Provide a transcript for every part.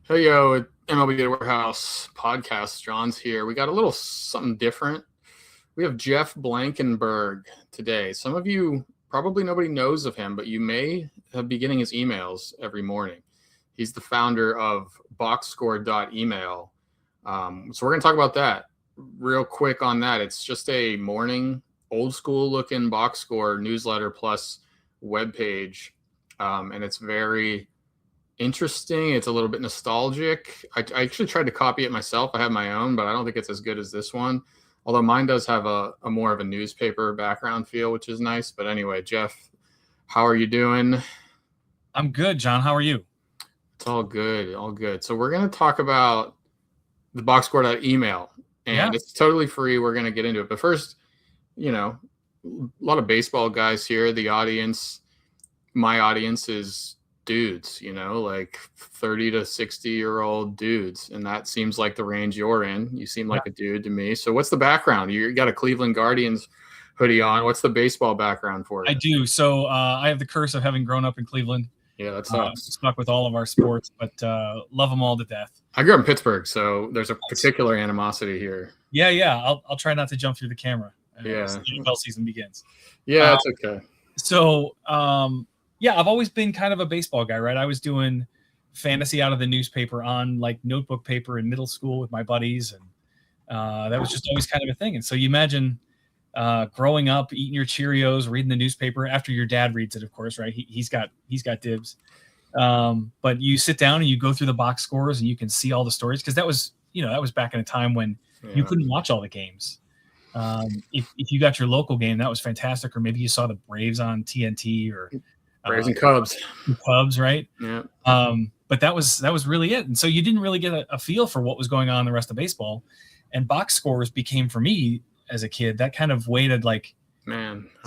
Hey yo, MLB Data Warehouse podcast. John's here. We got a little something different. We have Jeff Blankenberg today. Some of you probably nobody knows of him, but you may be getting his emails every morning. He's the founder of boxscore.email. So we're going to talk about that real quick on that. It's just a morning, old school looking box score newsletter plus webpage. And it's very interesting. It's a little bit nostalgic. I actually tried to copy it myself. I have my own, but I don't think it's as good as this one. Although mine does have a more of a newspaper background feel, which is nice. But anyway, Jeff, how are you doing? I'm good, John. How are you? It's all good. All good. So we're going to talk about the boxscore.email, and it's totally free. We're going to get into it. But first, a lot of baseball guys here. The audience, my audience is dudes, like 30 to 60-year-old dudes. And that seems like the range you're in. You seem like a dude to me. So what's the background? You got a Cleveland Guardians hoodie on. What's the baseball background for you? I do. So I have the curse of having grown up in Cleveland. Yeah, that sucks. Stuck with all of our sports, but love them all to death. I grew up in Pittsburgh, so there's a particular animosity here. Yeah. I'll try not to jump through the camera. As the NFL season begins. Yeah, that's okay. So, I've always been kind of a baseball guy, right? I was doing fantasy out of the newspaper on like notebook paper in middle school with my buddies, and that was just always kind of a thing. And so you imagine growing up, eating your Cheerios, reading the newspaper after your dad reads it, of course, right? He's got dibs. But you sit down and you go through the box scores and you can see all the stories, because that was back in a time when you couldn't watch all the games. If you got your local game, that was fantastic. Or maybe you saw the Braves on TNT or Braves and Cubs. Cubs, right? Yeah. But that was really it. And so you didn't really get a feel for what was going on in the rest of baseball. And box scores became, for me as a kid, that kind of way to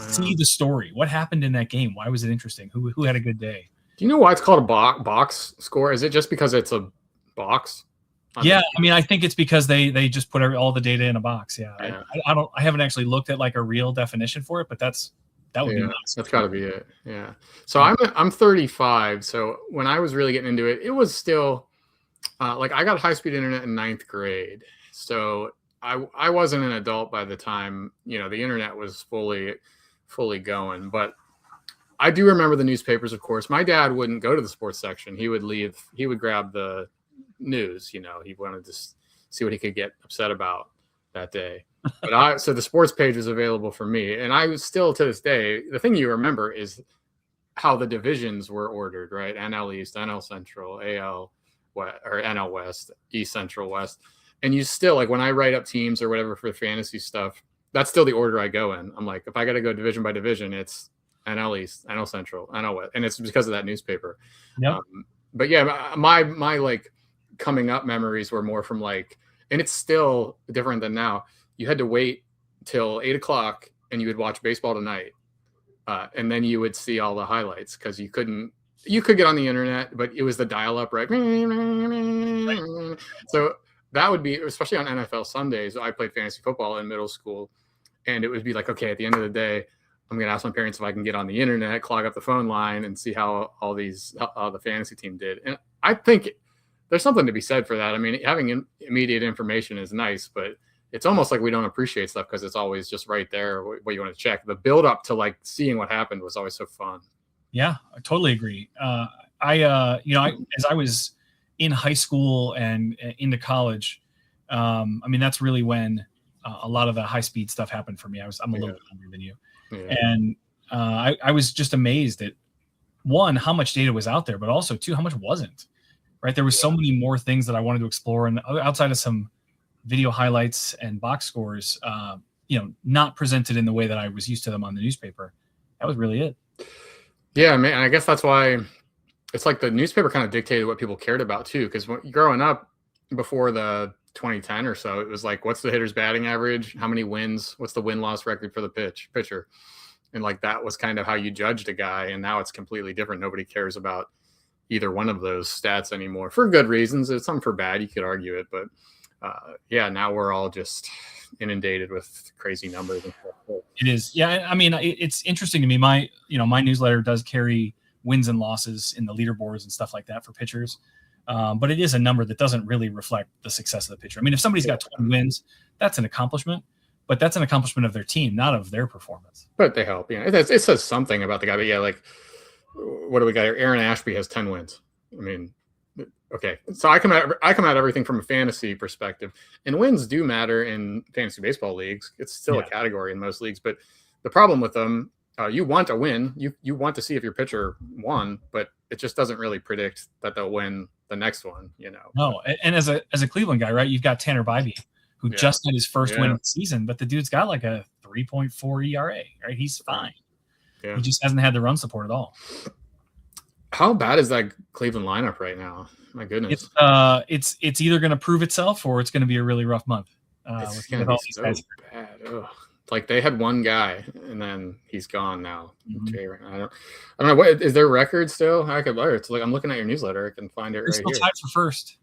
see the story. What happened in that game? Why was it interesting? Who had a good day? Do you know why it's called a box score? Is it just because it's a box? Yeah, I mean, I think it's because they just put all the data in a box. Yeah. I haven't actually looked at like a real definition for it, but that would be nice. That's got to be it. Yeah. So I'm 35. So when I was really getting into it, it was still like I got high-speed internet in 9th grade. So I wasn't an adult by the time the internet was fully going. But I do remember the newspapers, of course. My dad wouldn't go to the sports section. He would leave. He would grab the news. He wanted to see what he could get upset about that day. But so the sports page was available for me, and I was still, to this day, the thing you remember is how the divisions were ordered, right? NL East, NL Central, AL West, or NL West, East, Central, West. And you still, like, when I write up teams or whatever for fantasy stuff, that's still the order I go in. I'm like, if I got to go division by division, it's NL East, NL Central, NL West, and it's because of that newspaper. Yep. But yeah, my like coming up memories were more from like, and it's still different than now. You had to wait till 8:00 and you would watch Baseball Tonight, and then you would see all the highlights, because you could get on the internet, but it was the dial-up, right? So that would be, especially on NFL Sundays. I played fantasy football in middle school, and it would be like, okay, at the end of the day, I'm going to ask my parents if I can get on the internet, clog up the phone line, and see how all the fantasy team did. And I think there's something to be said for that. I mean, having immediate information is nice, but it's almost like we don't appreciate stuff because it's always just right there what you want to check. The build up to like seeing what happened was always so fun. Yeah, I totally agree. As I was in high school and into college, I mean, that's really when a lot of the high speed stuff happened for me. I'm a little bit younger than you. Yeah. And I was just amazed at, one, how much data was out there, but also two, how much wasn't, right? There was so many more things that I wanted to explore. And outside of some video highlights and box scores, not presented in the way that I was used to them on the newspaper, that was really it. Yeah, man. I guess that's why it's like the newspaper kind of dictated what people cared about too. Because growing up before the 2010 or so, it was like, what's the hitter's batting average? How many wins? What's the win-loss record for the pitcher? And like that was kind of how you judged a guy. And now it's completely different. Nobody cares about either one of those stats anymore, for good reasons. It's some for bad. You could argue it, but now we're all just inundated with crazy numbers and stuff. It is. Yeah. I mean, it's interesting to me. My newsletter does carry wins and losses in the leaderboards and stuff like that for pitchers. But it is a number that doesn't really reflect the success of the pitcher. I mean, if somebody's got 20 wins, that's an accomplishment, but that's an accomplishment of their team, not of their performance. But they help. Yeah, it says something about the guy. But yeah, like, what do we got here? Aaron Ashby has 10 wins. I mean, okay. So I come at everything from a fantasy perspective, and wins do matter in fantasy baseball leagues. It's still a category in most leagues, but the problem with them, you want a win. You want to see if your pitcher won, but it just doesn't really predict that they'll win the next one, you know. No, and as a Cleveland guy, right? You've got Tanner Bybee, who just had his first win of the season, but the dude's got like a 3.4 ERA, right? He's fine. Yeah. He just hasn't had the run support at all. How bad is that Cleveland lineup right now? My goodness. It's either going to prove itself or it's going to be a really rough month. It's going to be so bad. Ugh. Like they had one guy and then he's gone now. Mm-hmm. I don't know. What is their record still? I could learn. It's like I'm looking at your newsletter. I can find it right still here. Tied for first.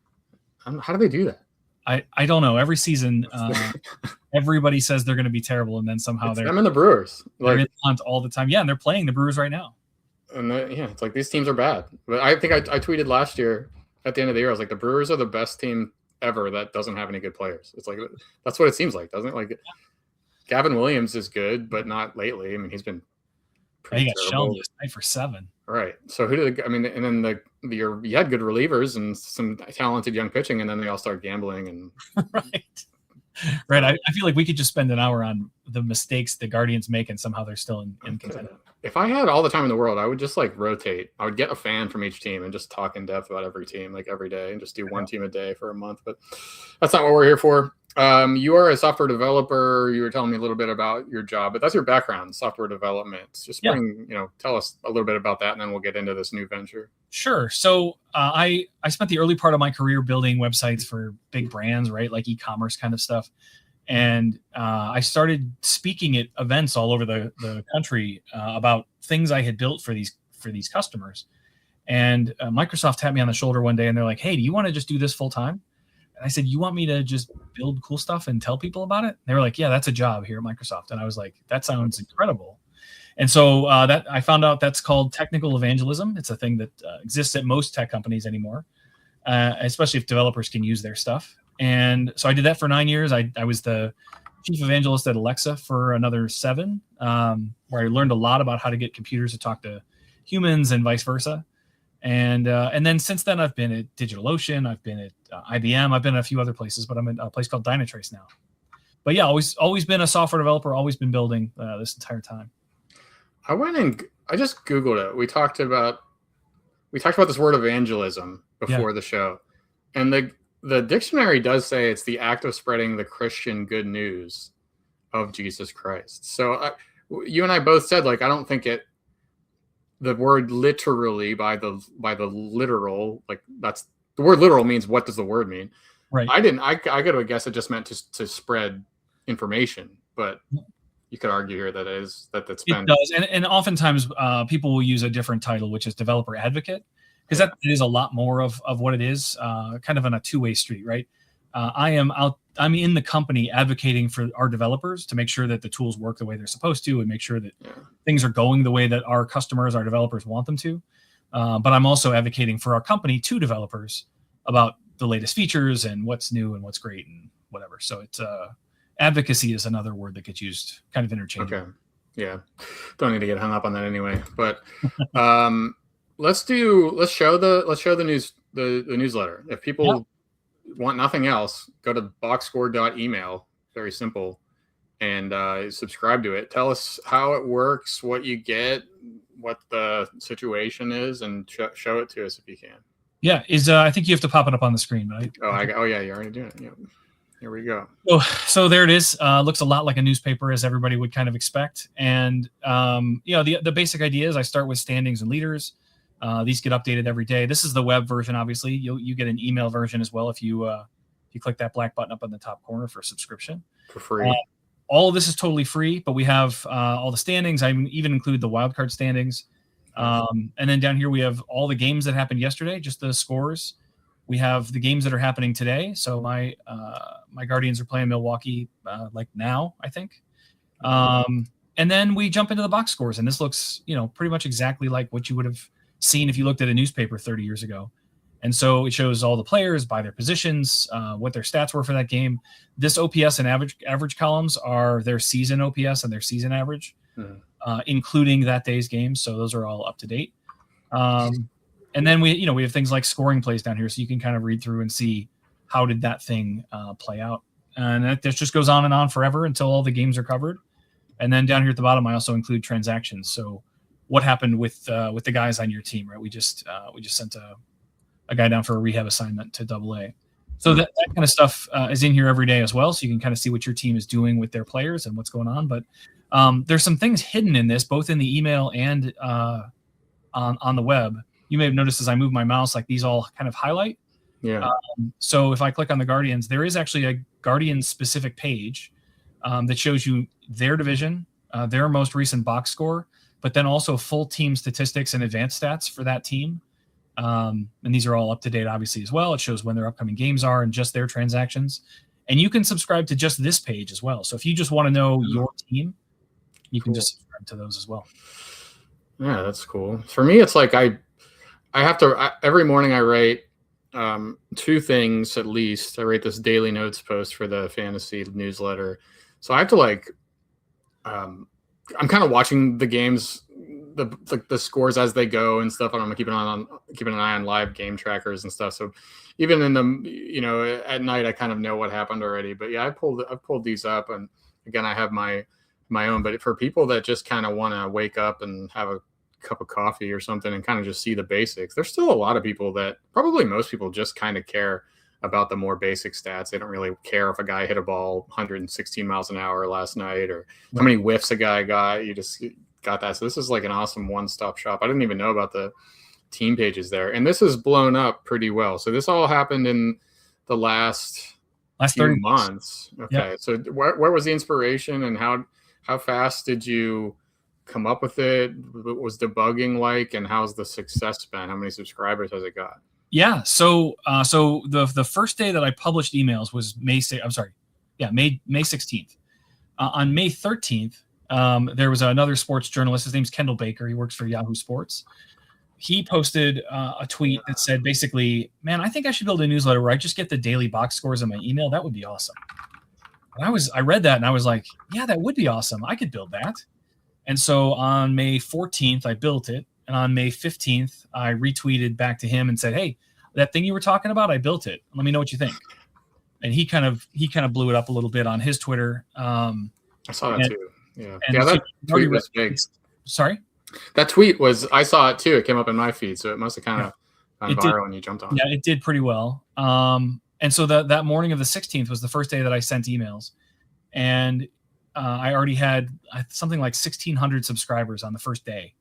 How do they do that? I don't know. Every season, everybody says they're going to be terrible, and then somehow they're in the Brewers. They're in the hunt all the time. Yeah, and they're playing the Brewers right now. And it's like these teams are bad. But I think I tweeted last year at the end of the year, I was like, the Brewers are the best team ever that doesn't have any good players. It's like that's what it seems like, doesn't it? Like Gavin Williams is good, but not lately. I mean, he's been he got shelled this night for 7. Right. So and then you had good relievers and some talented young pitching, and then they all start gambling and Right. I feel like we could just spend an hour on the mistakes the Guardians make, and somehow they're still in contention. If I had all the time in the world, I would just like rotate. I would get a fan from each team and just talk in depth about every team, like every day, and just do one team a day for a month. But that's not what we're here for. You are a software developer. You were telling me a little bit about your job, but that's your background, software development. Just tell us a little bit about that, and then we'll get into this new venture. Sure. So I spent the early part of my career building websites for big brands, right? Like e-commerce kind of stuff. And I started speaking at events all over the country about things I had built for these customers. And Microsoft tapped me on the shoulder one day and they're like, "Hey, do you want to just do this full time?" And I said, "You want me to just build cool stuff and tell people about it?" And they were like, "Yeah, that's a job here at Microsoft." And I was like, "That sounds incredible." And so that I found out that's called technical evangelism. It's a thing that exists at most tech companies anymore, especially if developers can use their stuff. And so I did that for 9 years. I was the chief evangelist at Alexa for another 7, where I learned a lot about how to get computers to talk to humans and vice versa. And then since then, I've been at DigitalOcean. I've been at IBM. I've been at a few other places, but I'm at a place called Dynatrace now. But yeah, always been a software developer. Always been building this entire time. I just Googled it. We talked about this word evangelism before the show, and the dictionary does say it's the act of spreading the Christian good news of Jesus Christ. So you and I both said, like, I don't think the word literally by the literal, like that's the word literal means what does the word mean? Right. I got to guess it just meant to spread information, but you could argue here that that's been. It does, and oftentimes people will use a different title, which is developer advocate, because that is a lot more of what it is, kind of on a two-way street, right? I'm in the company advocating for our developers to make sure that the tools work the way they're supposed to, and make sure that things are going the way that our customers, our developers want them to. But I'm also advocating for our company to developers about the latest features and what's new and what's great and whatever. So it's advocacy is another word that gets used kind of interchangeably. Okay. Yeah. Don't need to get hung up on that anyway. But let's show the newsletter. If people want nothing else, go to boxscore.email. Very simple. And subscribe to it. Tell us how it works, what you get, what the situation is, and show it to us if you can. Yeah. I think you have to pop it up on the screen, right? Oh yeah, you're already doing it. Yeah. Here we go. So there it is. Looks a lot like a newspaper, as everybody would kind of expect. And the basic idea is I start with standings and leaders. These get updated every day. This is the web version. Obviously, you get an email version as well if you click that black button up in the top corner for subscription for free. All of this is totally free, but we have all the standings. I even include the wildcard standings. And then down here we have all the games that happened yesterday, just the scores. We have the games that are happening today. So my Guardians are playing Milwaukee like now, I think. And then we jump into the box scores, and this looks, pretty much exactly like what you would have seen if you looked at a newspaper 30 years ago. And so it shows all the players by their positions, what their stats were for that game. This OPS and average columns are their season OPS and their season average, including that day's games. So those are all up to date. And then we have things like scoring plays down here, so you can kind of read through and see how did that thing play out. And that just goes on and on forever until all the games are covered. And then down here at the bottom, I also include transactions. So what happened with the guys on your team, right? We just sent a guy down for a rehab assignment to AA. So that kind of stuff is in here every day as well. So you can kind of see what your team is doing with their players and what's going on. But there's some things hidden in this, both in the email and on the web. You may have noticed as I move my mouse, like these all kind of highlight. Yeah. So if I click on the Guardians, there is actually a Guardians specific page that shows you their division, their most recent box score, but then also full team statistics and advanced stats for that team. And these are all up to date, obviously, as well. It shows when their upcoming games are and just their transactions. And you can subscribe to just this page as well. So if you just want to know your team, you can just subscribe to those as well. Yeah, that's cool. For me, it's like I have to every morning I write two things at least. I write this daily notes post for the fantasy newsletter. So I have to I'm kind of watching the games, the scores as they go and stuff. I'm keeping an eye on live game trackers and stuff. So even in the at night, I kind of know what happened already. But yeah, I've pulled these up, and again, I have my own. But for people that just kind of want to wake up and have a cup of coffee or something and kind of just see the basics, there's still a lot of people that probably most people just kind of care about the more basic stats. They don't really care if a guy hit a ball 116 miles an hour last night or how many whiffs a guy got. You just got that. So this is like an awesome one-stop shop. I didn't even know about the team pages there, and this is blown up pretty well. So this all happened in the last few 30 months. Okay. Yep. So where was the inspiration, and how fast did you come up with it? What was debugging like, and how's the success been? How many subscribers has it got? Yeah. So the first day that I published emails was May 16th. On May 13th, there was another sports journalist. His name's Kendall Baker. He works for Yahoo Sports. He posted a tweet that said basically, man, I think I should build a newsletter where I just get the daily box scores in my email. That would be awesome. And I read that and I was like, yeah, that would be awesome. I could build that. And so on May 14th, I built it. And on May 15th, I retweeted back to him and said, hey, that thing you were talking about, I built it. Let me know what you think. And he kind of blew it up a little bit on his Twitter. I saw that too. Yeah. That tweet was big. Sorry? That tweet I saw it too. It came up in my feed. So it must have kind of gone viral when you jumped on it. Yeah, it did pretty well. And so that morning of the 16th was the first day that I sent emails. And I already had something like 1,600 subscribers on the first day,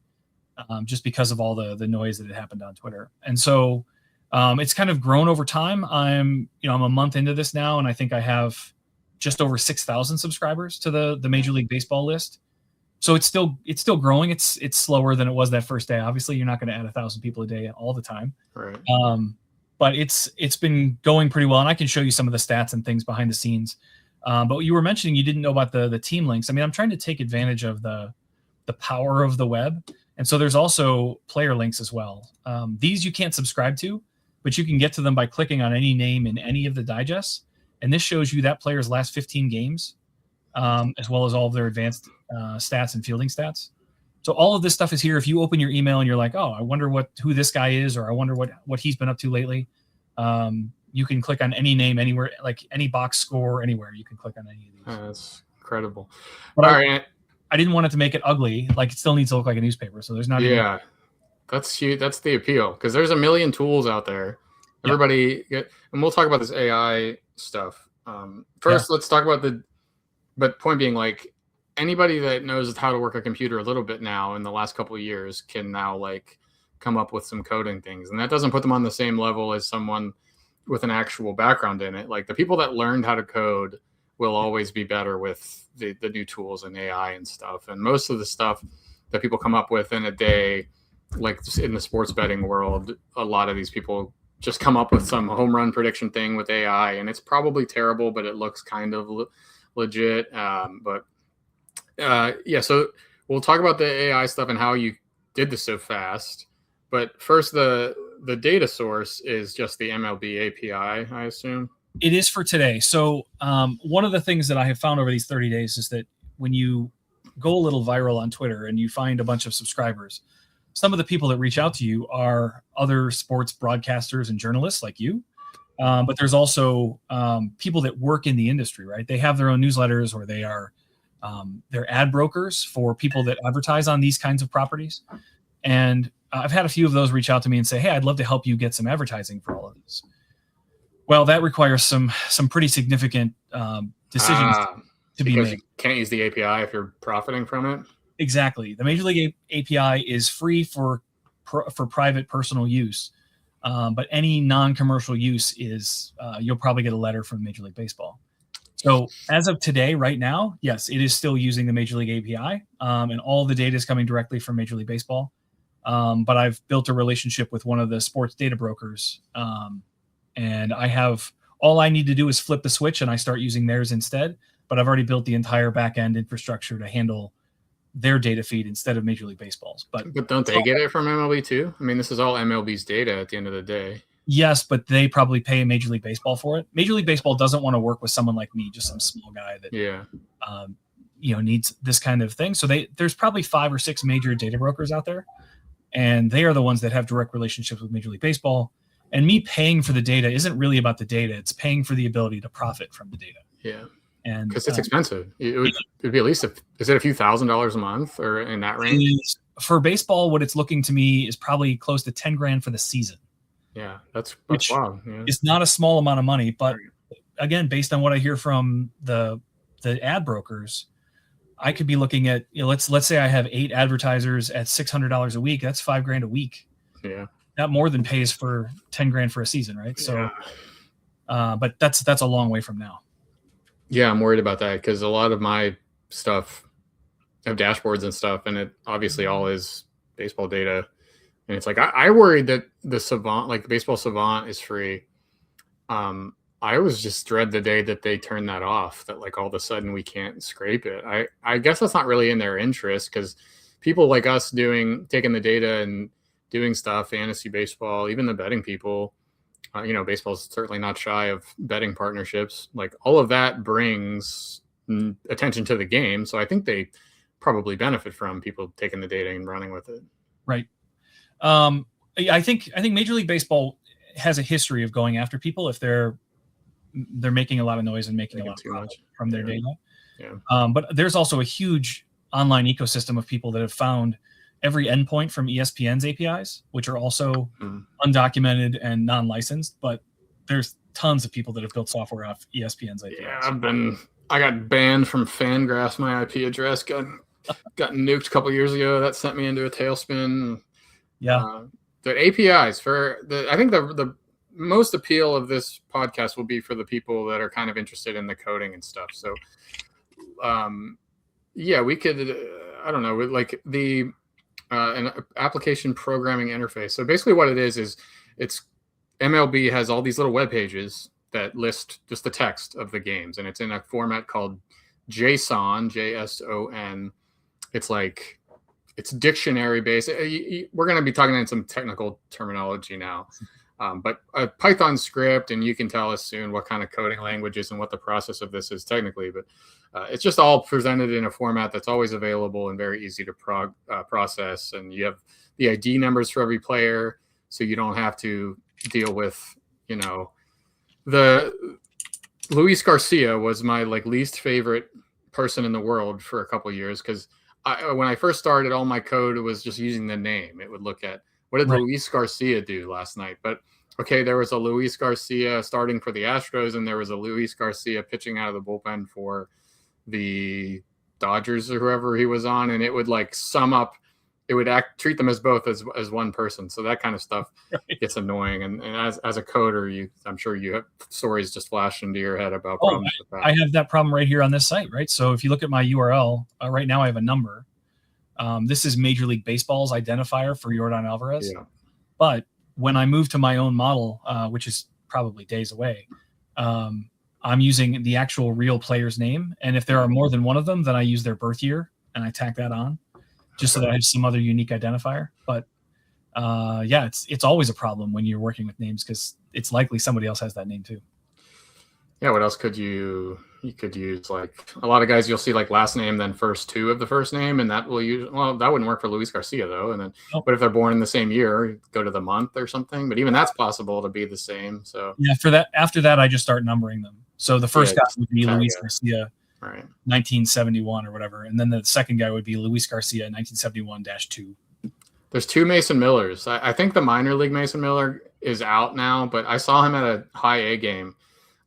just because of all the noise that had happened on Twitter. And so it's kind of grown over time. I'm a month into this now, and I think I have just over 6,000 subscribers to the Major League Baseball list. So it's still growing. It's slower than it was that first day. Obviously, you're not going to add 1,000 people a day all the time. Right. But it's been going pretty well, and I can show you some of the stats and things behind the scenes. But you were mentioning you didn't know about the team links. I mean, I'm trying to take advantage of the power of the web. And so there's also player links as well. These you can't subscribe to, but you can get to them by clicking on any name in any of the digests. And this shows you that player's last 15 games, as well as all of their advanced stats and fielding stats. So all of this stuff is here. If you open your email and you're like, oh, I wonder who this guy is, or I wonder what he's been up to lately. You can click on any name anywhere, like any box score anywhere. You can click on any of these. That's incredible. But I didn't want it to make it ugly. Like, it still needs to look like a newspaper. So there's not. Yeah, that's huge. That's the appeal, because there's a million tools out there. Everybody and we'll talk about this AI stuff. First, let's talk about but point being, like, anybody that knows how to work a computer a little bit now in the last couple of years can now come up with some coding things, and that doesn't put them on the same level as someone with an actual background in it. Like, the people that learned how to code will always be better with the new tools and AI and stuff. And most of the stuff that people come up with in a day, like in the sports betting world, a lot of these people just come up with some home run prediction thing with AI, and it's probably terrible, but it looks kind of legit. So we'll talk about the AI stuff and how you did this so fast. But first, the the data source is just the MLB API, I assume. It is for today. So one of the things that I have found over these 30 days is that when you go a little viral on Twitter and you find a bunch of subscribers, some of the people that reach out to you are other sports broadcasters and journalists like you. But there's also people that work in the industry, right? They have their own newsletters, or they're ad brokers for people that advertise on these kinds of properties. And I've had a few of those reach out to me and say, hey, I'd love to help you get some advertising for all of this. Well, that requires some pretty significant decisions to be made. You can't use the API if you're profiting from it. Exactly. The Major League API is free for private personal use, but any non-commercial use is you'll probably get a letter from Major League Baseball. So as of today, right now, yes, it is still using the Major League API, and all the data is coming directly from Major League Baseball. But I've built a relationship with one of the sports data brokers. And all I need to do is flip the switch and I start using theirs instead. But I've already built the entire back-end infrastructure to handle their data feed instead of Major League Baseball's. But don't they get it from MLB too? I mean, this is all MLB's data at the end of the day. Yes, but they probably pay Major League Baseball for it. Major League Baseball doesn't want to work with someone like me, just some small guy that needs this kind of thing. So there's probably 5 or 6 major data brokers out there, and they are the ones that have direct relationships with Major League Baseball. And me paying for the data isn't really about the data. It's paying for the ability to profit from the data. Yeah. And because it's expensive. It'd be at least is it a few $1,000s a month or in that range? For baseball, what it's looking to me is probably close to $10,000 for the season. Yeah, that's wild. Yeah. It's not a small amount of money, but again, based on what I hear from the ad brokers, I could be looking at, let's say I have 8 advertisers at $600 a week. That's $5,000 a week. Yeah. That more than pays for $10,000 for a season, right? So, but that's a long way from now. Yeah, I'm worried about that because a lot of my stuff have dashboards and stuff, and it obviously all is baseball data. And it's like I worried that the Savant, like the Baseball Savant, is free. I always just dread the day that they turn that off. That like all of a sudden we can't scrape it. I guess that's not really in their interest because people like us taking the data and doing stuff, fantasy baseball, even the betting people, baseball's certainly not shy of betting partnerships. Like all of that brings attention to the game. So I think they probably benefit from people taking the data and running with it. Right. I think Major League Baseball has a history of going after people if they're making a lot of noise and making a lot of profit from their data. Yeah. But there's also a huge online ecosystem of people that have found every endpoint from ESPN's APIs, which are also undocumented and non-licensed, but there's tons of people that have built software off ESPN's APIs. Yeah, I got banned from Fangraphs. My IP address got nuked a couple years ago. That sent me into a tailspin. Yeah. The APIs I think the most appeal of this podcast will be for the people that are kind of interested in the coding and stuff. So, we could, I don't know, like an application programming interface. So basically what it is it's MLB has all these little web pages that list just the text of the games. And it's in a format called JSON, JSON. It's dictionary based. We're going to be talking in some technical terminology now, but a Python script, and you can tell us soon what kind of coding languages and what the process of this is technically, but it's just all presented in a format that's always available and very easy to process. And you have the ID numbers for every player, so you don't have to deal with, the Luis Garcia was my least favorite person in the world for a couple of years because when I first started, all my code was just using the name. It would look at what did Luis Garcia do last night, but okay, there was a Luis Garcia starting for the Astros, and there was a Luis Garcia pitching out of the bullpen for the Dodgers or whoever he was on, and it would sum up. It would treat them as both as one person. So that kind of stuff gets annoying. And as a coder, I'm sure you have stories just flash into your head about problems with that. I have that problem right here on this site, right? So if you look at my URL, right now I have a number. This is Major League Baseball's identifier for Yordan Alvarez. Yeah. But when I move to my own model, which is probably days away, I'm using the actual real player's name. And if there are more than one of them, then I use their birth year and I tack that on just so that I have some other unique identifier. But yeah, it's always a problem when you're working with names because it's likely somebody else has that name too. Yeah, what else could you could use? Like a lot of guys, you'll see like last name, then first two of the first name, and that will use. Well, that wouldn't work for Luis Garcia though. And then, Nope. but if they're born in the same year, go to the month or something. But even that's possible to be the same. So Yeah, after that, I just start numbering them. So the first guy would be Luis Garcia, right, 1971 or whatever, and then the second guy would be Luis Garcia, 1971-2. There's two Mason Millers. I think the minor league Mason Miller is out now, but I saw him at a high A game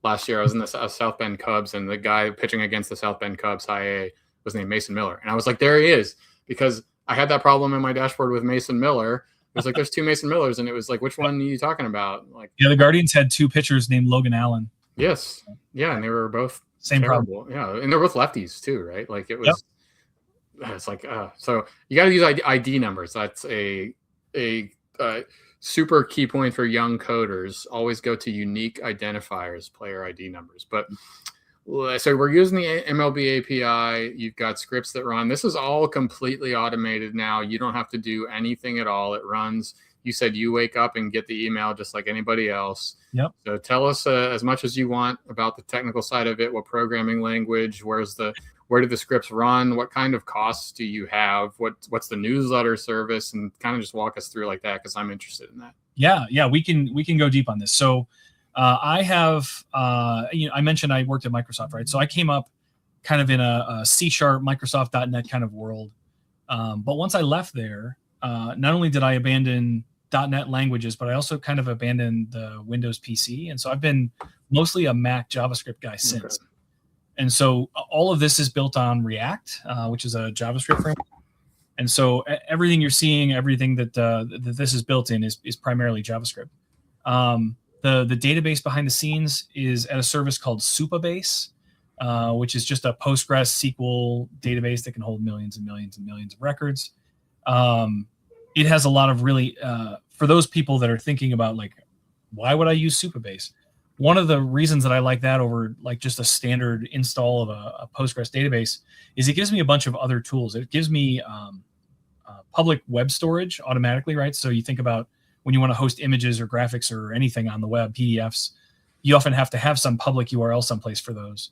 last year. I was in the South Bend Cubs, and the guy pitching against the South Bend Cubs high A was named Mason Miller. And I was like, there he is, because I had that problem in my dashboard with Mason Miller. It was like, there's two Mason Millers, and it was like, which one are you talking about? Like, yeah, the Guardians had two pitchers named Logan Allen. Yes. Yeah, and they were both same terrible. problem. Yeah, and they're both lefties too, right? Like it was. Yep. It's like so you got to use ID numbers. That's a super key point for young coders. Always go to unique identifiers, player ID numbers. But so we're using the MLB API. You've got scripts that run. This is all completely automated now. You don't have to do anything at all. It runs. You said you wake up and get the email just like anybody else. Yep. So tell us as much as you want about the technical side of it. What programming language? Where do the scripts run? What kind of costs do you have? What's the newsletter service? And kind of just walk us through like that, because I'm interested in that. Yeah, we can go deep on this. So I have I mentioned I worked at Microsoft, right? So I came up kind of in a C# Microsoft.NET kind of world. But once I left there, not only did I abandon .NET languages, but I also kind of abandoned the Windows PC. And so I've been mostly a Mac JavaScript guy since. Okay. And so all of this is built on React, which is a JavaScript framework. And so everything you're seeing, everything that this is built in is primarily JavaScript. The database behind the scenes is at a service called Supabase, which is just a Postgres SQL database that can hold millions and millions and millions of records. It has a lot of really, for those people that are thinking about like, why would I use Supabase? One of the reasons that I like that over like just a standard install of a Postgres database is it gives me a bunch of other tools. It gives me public web storage automatically, right? So you think about when you want to host images or graphics or anything on the web, PDFs, you often have to have some public URL someplace for those.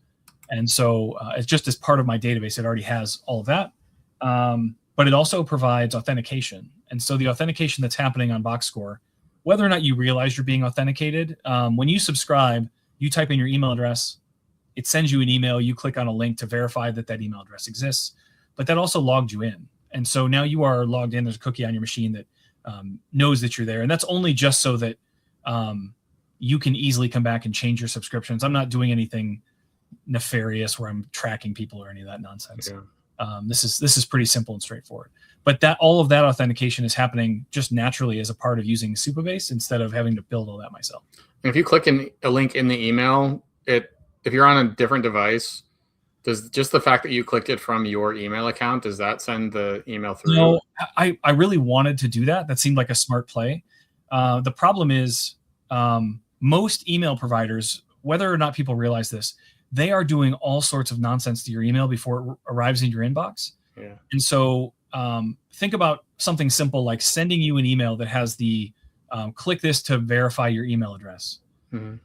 And so it's just as part of my database, it already has all of that. But it also provides authentication. And so the authentication that's happening on BoxScore, whether or not you realize you're being authenticated, when you subscribe, you type in your email address, it sends you an email, you click on a link to verify that that email address exists, but that also logged you in. And so now you are logged in, there's a cookie on your machine that knows that you're there. And that's only just so that you can easily come back and change your subscriptions. I'm not doing anything nefarious where I'm tracking people or any of that nonsense. Yeah. This is pretty simple and straightforward. But all of that authentication is happening just naturally as a part of using Supabase instead of having to build all that myself. And if you click in a link in the email, if you're on a different device, does just the fact that you clicked it from your email account, does that send the email through? No, I really wanted to do that. That seemed like a smart play. The problem is most email providers, whether or not people realize this, they are doing all sorts of nonsense to your email before it arrives in your inbox. Yeah. And so think about something simple like sending you an email that has the click this to verify your email address. Mm-hmm.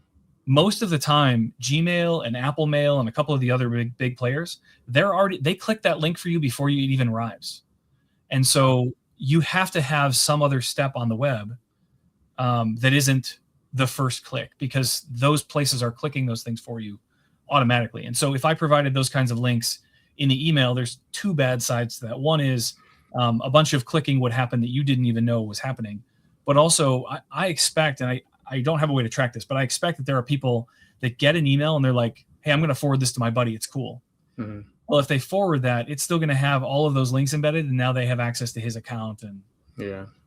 Most of the time, Gmail and Apple Mail and a couple of the other big players, they click that link for you before it even arrives. And so you have to have some other step on the web that isn't the first click, because those places are clicking those things for you automatically. And so if I provided those kinds of links in the email, there's two bad sides to that. One is a bunch of clicking would happen that you didn't even know was happening. But also I expect, and I don't have a way to track this, but I expect that there are people that get an email and they're like, hey, I'm going to forward this to my buddy. It's cool. Mm-hmm. Well, if they forward that, it's still going to have all of those links embedded, and now they have access to his account and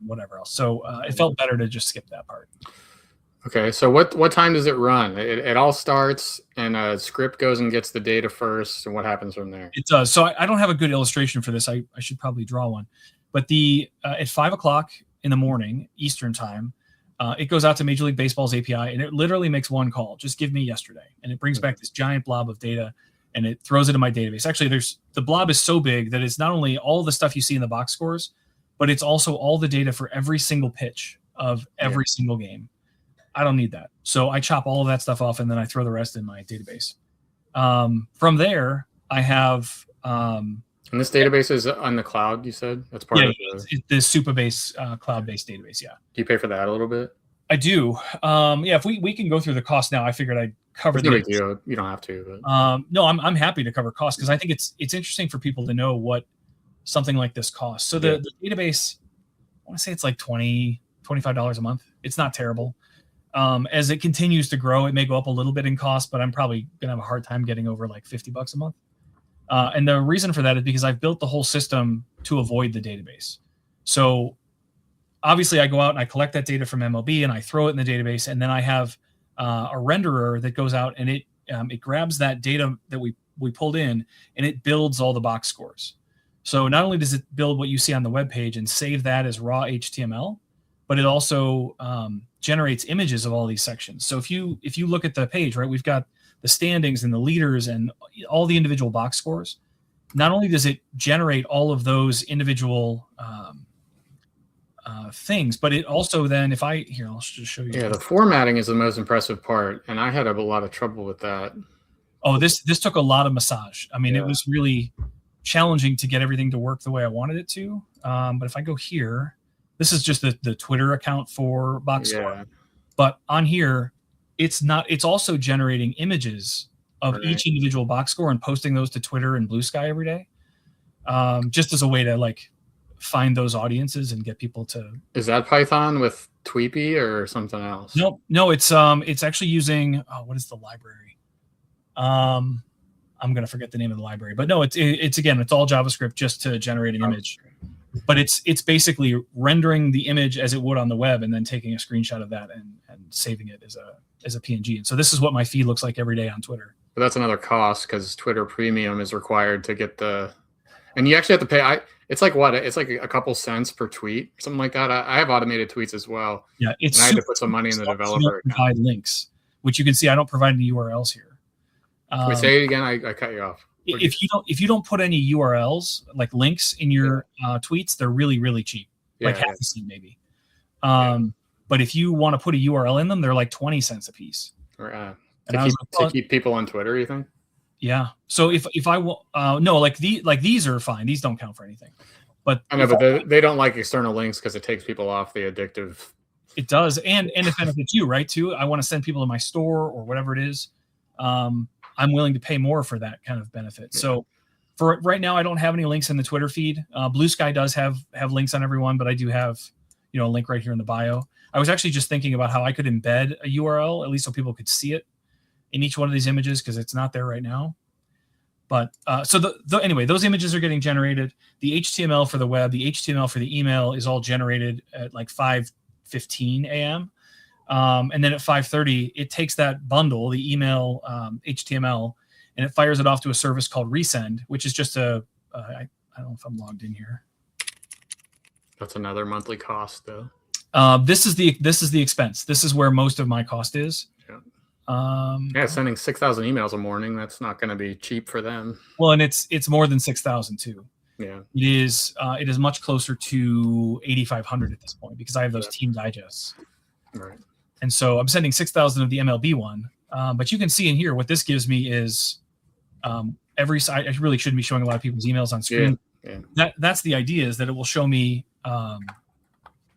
whatever else. So it felt better to just skip that part. Okay, so what time does it run? It all starts, and a script goes and gets the data first, and what happens from there? It does. So I don't have a good illustration for this. I should probably draw one. But at 5 o'clock in the morning, Eastern time, it goes out to Major League Baseball's API, and it literally makes one call. Just give me yesterday. And it brings back this giant blob of data, and it throws it in my database. Actually, the blob is so big that it's not only all the stuff you see in the box scores, but it's also all the data for every single pitch of every single game. I don't need that. So I chop all of that stuff off and then I throw the rest in my database. From there, I have... and this database is on the cloud, you said? That's part of the Supabase cloud-based database, yeah. Do you pay for that a little bit? I do. If we can go through the cost now, I figured I'd cover the deal. You don't have to. But. No, I'm happy to cover costs because I think it's interesting for people to know what something like this costs. So the database, I want to say it's like $25 a month. It's not terrible. As it continues to grow, it may go up a little bit in cost, but I'm probably gonna have a hard time getting over like $50 a month. And the reason for that is because I've built the whole system to avoid the database. So obviously I go out and I collect that data from MLB and I throw it in the database, and then I have a renderer that goes out and it grabs that data that we pulled in and it builds all the box scores. So not only does it build what you see on the web page and save that as raw HTML, but it also generates images of all these sections. So if you look at the page, right, we've got the standings and the leaders and all the individual box scores. Not only does it generate all of those individual things, but it also then, I'll just show you. Yeah, the formatting is the most impressive part, and I had a lot of trouble with that. Oh, this took a lot of massage. I mean, It was really challenging to get everything to work the way I wanted it to. But if I go here, this is just the Twitter account for box score. But on here, it's also generating images of each individual box score and posting those to Twitter and Blue Sky every day. Just as a way to like find those audiences and get people to. Is that Python with Tweepy or something else? No, it's actually using, what is the library? I'm going to forget the name of the library, but no, it's all JavaScript just to generate an image. But it's basically rendering the image as it would on the web and then taking a screenshot of that and saving it as a PNG. And so this is what my feed looks like every day on Twitter. But that's another cost because Twitter Premium is required to get and you actually have to pay. It's like what? It's like a couple cents per tweet, something like that. I have automated tweets as well. Yeah, I had to put some money in the developer. Provide links, which you can see. I don't provide any URLs here. Wait, say it again. I cut you off. If you don't put any URLs like links in your tweets, they're really, really cheap, like half a cent maybe. But if you want to put a URL in them, they're like 20 cents a piece. To keep people on Twitter, you think? Yeah. So if I no, like these are fine. These don't count for anything. But I know, but they don't like external links because it takes people off the addictive. It does, and it benefits you, right? Too. I want to send people to my store or whatever it is. I'm willing to pay more for that kind of benefit. Yeah. So for right now, I don't have any links in the Twitter feed. Blue Sky does have links on everyone, but I do have, a link right here in the bio. I was actually just thinking about how I could embed a URL, at least so people could see it in each one of these images because it's not there right now. But anyway, those images are getting generated. The HTML for the web, the HTML for the email is all generated at like 5:15 a.m. And then at 5:30, it takes that bundle, the email HTML, and it fires it off to a service called Resend, which is just I don't know if I'm logged in here. That's another monthly cost, though. This is the expense. This is where most of my cost is. Yeah. Sending 6,000 emails a morning, that's not going to be cheap for them. Well, and it's more than 6,000 too. Yeah. It is much closer to 8,500 at this point because I have those team digests. Right. And so I'm sending 6,000 of the MLB one. But you can see in here what this gives me is every site. I really shouldn't be showing a lot of people's emails on screen. Yeah. That's the idea, is that it will show me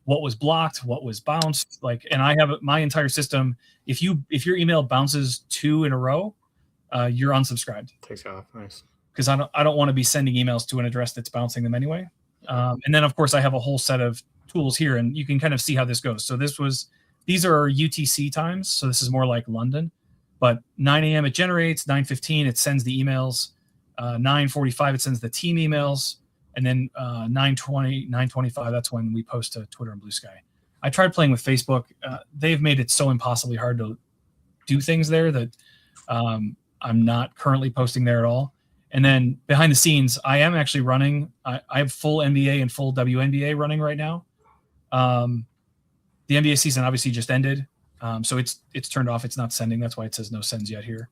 what was blocked, what was bounced, and I have my entire system. If your email bounces 2 in a row, you're unsubscribed. Takes off. Nice. Because I don't want to be sending emails to an address that's bouncing them anyway. And then of course I have a whole set of tools here, and you can kind of see how this goes. So these are UTC times, so this is more like London. But 9 a.m. it generates, 9:15 it sends the emails, 9:45 it sends the team emails, and then 9:20, 9:25 that's when we post to Twitter and Blue Sky. I tried playing with Facebook. They've made it so impossibly hard to do things there that I'm not currently posting there at all. And then behind the scenes, I am actually running. I have full NBA and full WNBA running right now. The NBA season obviously just ended, so it's turned off. It's not sending. That's why it says no sends yet here.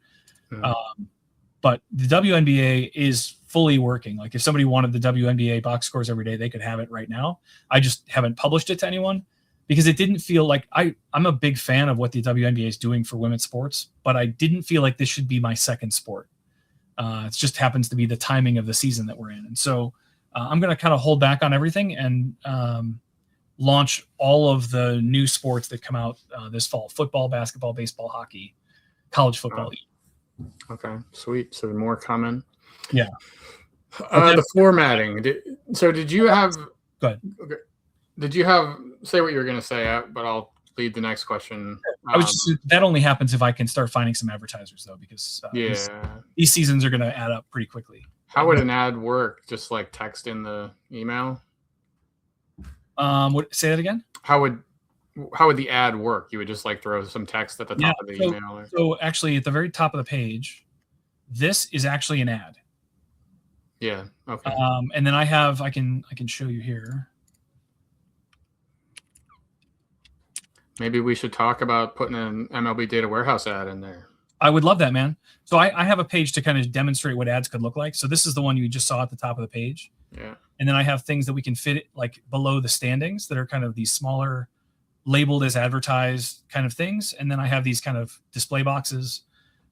But the WNBA is fully working. Like if somebody wanted the WNBA box scores every day, they could have it right now. I just haven't published it to anyone because it didn't feel like I'm a big fan of what the WNBA is doing for women's sports, but I didn't feel like this should be my second sport. It just happens to be the timing of the season that we're in. And so I'm going to kind of hold back on everything and launch all of the new sports that come out this fall: football, basketball, baseball, hockey, college football. Okay, sweet. So more coming. Yeah. The formatting. Did you have? Go ahead. Okay. Did you have? Say what you were going to say, but I'll lead the next question. That only happens if I can start finding some advertisers, though, because these seasons are going to add up pretty quickly. How would an ad work? Just like text in the email? Say that again? How would the ad work? You would just like throw some text at the top of the email? Or? So actually, at the very top of the page, this is actually an ad. Yeah. Okay. And then I can show you here. Maybe we should talk about putting an MLB Data Warehouse ad in there. I would love that, man. So I have a page to kind of demonstrate what ads could look like. So this is the one you just saw at the top of the page. Yeah. And then I have things that we can fit like below the standings that are kind of these smaller, labeled as advertised kind of things. And then I have these kind of display boxes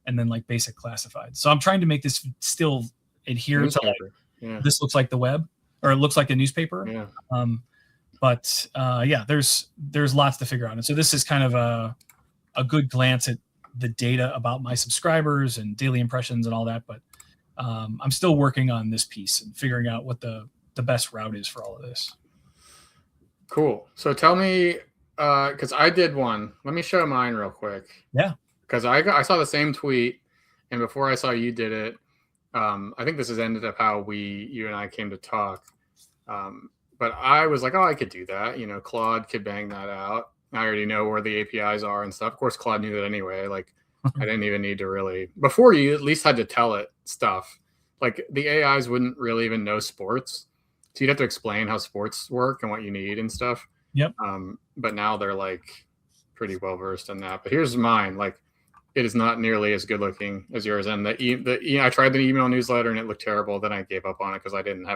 and then like basic classified. So I'm trying to make this still adhere to like, this looks like the web, or it looks like a newspaper. Yeah. But there's lots to figure out. And so this is kind of a good glance at the data about my subscribers and daily impressions and all that. But I'm still working on this piece and figuring out what the best route is for all of this. Cool. So tell me, because I did one. Let me show mine real quick. Yeah. Because I saw the same tweet, and before I saw you did it, I think this has ended up how you and I came to talk. But I was like, oh, I could do that. You know, Claude could bang that out. I already know where the APIs are and stuff. Of course, Claude knew that anyway. Like, I didn't even need to really. Before, you at least had to tell it stuff. Like, the AIs wouldn't really even know sports. So you'd have to explain how sports work and what you need and stuff. Yep. But now they're, like, pretty well-versed in that. But here's mine. Like, it is not nearly as good looking as yours. And I tried the email newsletter, and it looked terrible. Then I gave up on it because I didn't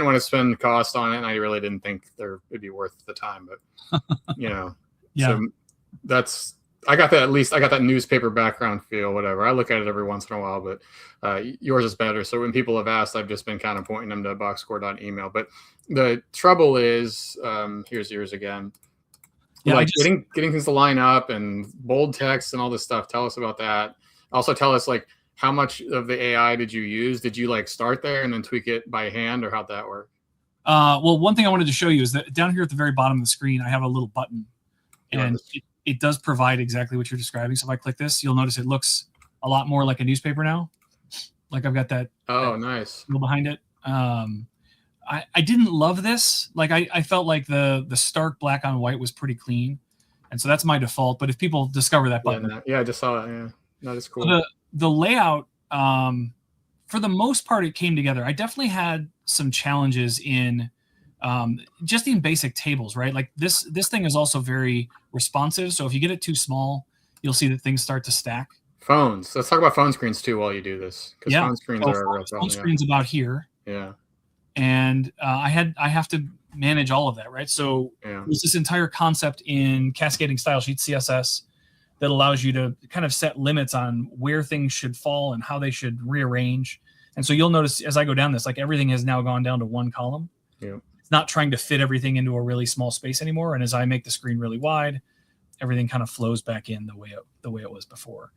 want to spend cost on it, and I really didn't think it'd be worth the time. But yeah. So I got that newspaper background feel, whatever. I look at it every once in a while, but yours is better. So when people have asked, I've just been kind of pointing them to boxscore.email. But the trouble is, here's yours again. Yeah, like getting things to line up and bold text and all this stuff. Tell us about that. Also tell us like, how much of the AI did you use? Did you like start there and then tweak it by hand, or how'd that work? Well, one thing I wanted to show you is that down here at the very bottom of the screen, I have a little button, and it does provide exactly what you're describing. So if I click this, you'll notice it looks a lot more like a newspaper now. Like I've got that. Oh, nice. Behind it. I didn't love this. Like I felt like the stark black on white was pretty clean, and so that's my default. But if people discover that button, I just saw that. Yeah, that is cool. So the layout, for the most part, it came together. I definitely had some challenges in just in basic tables, right? Like this thing is also very responsive. So if you get it too small, you'll see that things start to stack. Phones. Let's talk about phone screens too while you do this, because phone screens are a real problem. Phone screens about here. Yeah. And I have to manage all of that, right? So there's this entire concept in cascading style sheet CSS that allows you to kind of set limits on where things should fall and how they should rearrange. And so you'll notice as I go down this, like everything has now gone down to one column. Yeah. It's not trying to fit everything into a really small space anymore. And as I make the screen really wide, everything kind of flows back in the way it was before.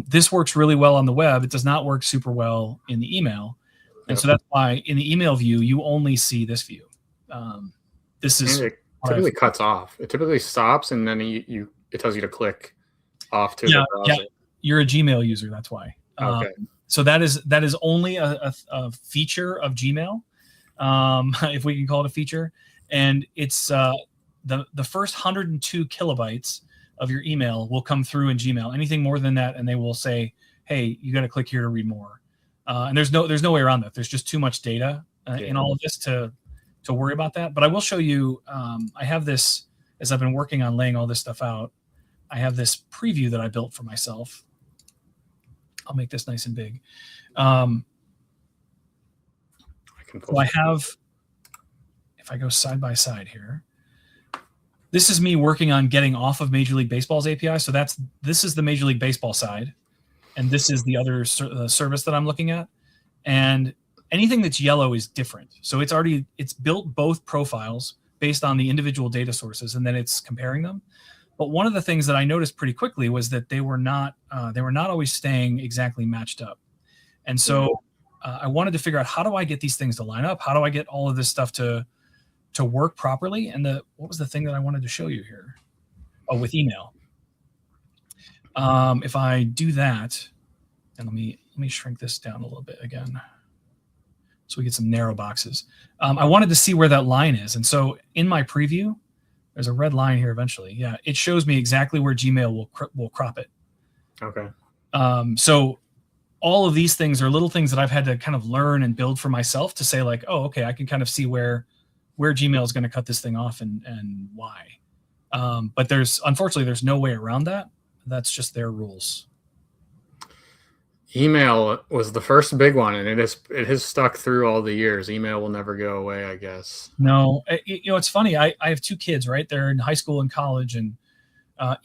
This works really well on the web. It does not work super well in the email. And so that's why in the email view, you only see this view. This is typically cuts off. It typically stops, and then it tells you to click off to the browser. Yeah, you're a Gmail user. That's why. Okay. So that is only a feature of Gmail, if we can call it a feature. And it's the first 102 kilobytes of your email will come through in Gmail. Anything more than that, and they will say, "Hey, you got to click here to read more." And there's no way around that. There's just too much data in all of this to worry about that. But I will show you. I have this as I've been working on laying all this stuff out. I have this preview that I built for myself. I'll make this nice and big. can So I have, if I go side by side here, this is me working on getting off of Major League Baseball's API. So this is the Major League Baseball side, and this is the other service that I'm looking at. And anything that's yellow is different. So it's built both profiles based on the individual data sources, and then it's comparing them. But one of the things that I noticed pretty quickly was that they were not always staying exactly matched up. And so I wanted to figure out, how do I get these things to line up? How do I get all of this stuff to work properly? And what was the thing that I wanted to show you here? Oh, with email. If I do that, and let me shrink this down a little bit again, so we get some narrow boxes. I wanted to see where that line is. And so in my preview, there's a red line here eventually. Yeah, it shows me exactly where Gmail will crop it. Okay. So all of these things are little things that I've had to kind of learn and build for myself to say like, oh, okay, I can kind of see where Gmail is going to cut this thing off and why. But unfortunately, there's no way around that. That's just their rules. Email was the first big one, and it has stuck through all the years. Email will never go away, I guess. No, it's funny. I have 2 kids, right? They're in high school and college, and